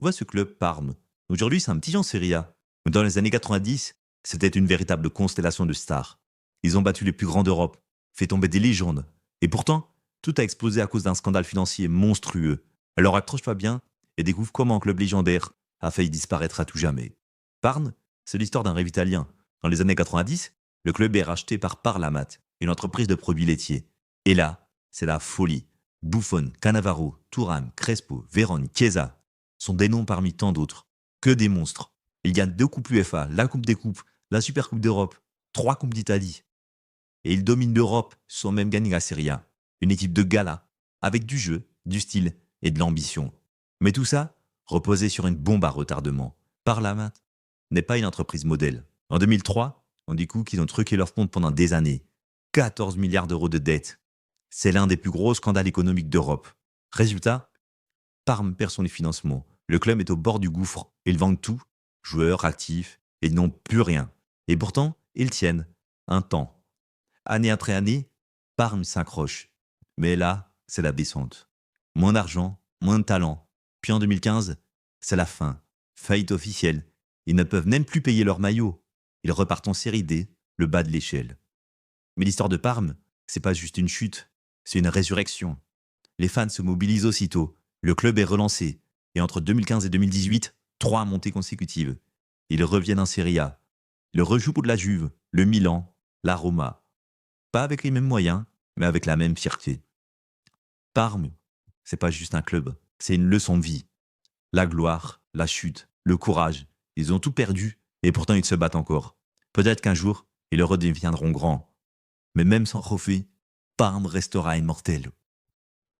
Vois ce club Parme. Aujourd'hui, c'est un petit en Serie A. Mais dans les années 90, c'était une véritable constellation de stars. Ils ont battu les plus grands d'Europe, fait tomber des légendes. Et pourtant, tout a explosé à cause d'un scandale financier monstrueux. Alors accroche-toi bien et découvre comment un club légendaire a failli disparaître à tout jamais. Parme, c'est l'histoire d'un rêve italien. Dans les années 90, le club est racheté par Parlamat, une entreprise de produits laitiers. Et là, c'est la folie. Buffon, Cannavaro, Thuram, Crespo, Vérone, Chiesa sont des noms parmi tant d'autres. Que des monstres. Il gagne 2 coupes UEFA, la Coupe des Coupes, la Super Coupe d'Europe, 3 Coupes d'Italie. Et il domine l'Europe sans même gagner la Serie A. Une équipe de gala, avec du jeu, du style et de l'ambition. Mais tout ça reposait sur une bombe à retardement. Parlamat n'est pas une entreprise modèle. En 2003, on découvre qu'ils ont truqué leur compte pendant des années. 14 milliards d'euros de dettes. C'est l'un des plus gros scandales économiques d'Europe. Résultat, Parme perd son financement. Le club est au bord du gouffre. Ils vendent tout, joueurs, actifs, et ils n'ont plus rien. Et pourtant, ils tiennent. Un temps. Année après année, Parme s'accroche. Mais là, c'est la descente. Moins d'argent, moins de talent. Puis en 2015, c'est la fin. Faillite officielle. Ils ne peuvent même plus payer leur maillot. Ils repartent en série D, le bas de l'échelle. Mais l'histoire de Parme, c'est pas juste une chute, c'est une résurrection. Les fans se mobilisent aussitôt. Le club est relancé. Et entre 2015 et 2018, 3 montées consécutives. Ils reviennent en Serie A. Ils rejouent pour de la Juve, le Milan, la Roma. Pas avec les mêmes moyens, mais avec la même fierté. Parme, c'est pas juste un club, c'est une leçon de vie. La gloire, la chute, le courage. Ils ont tout perdu et pourtant ils se battent encore. Peut-être qu'un jour, ils redeviendront grands. Mais même sans trophée, Parme restera immortel.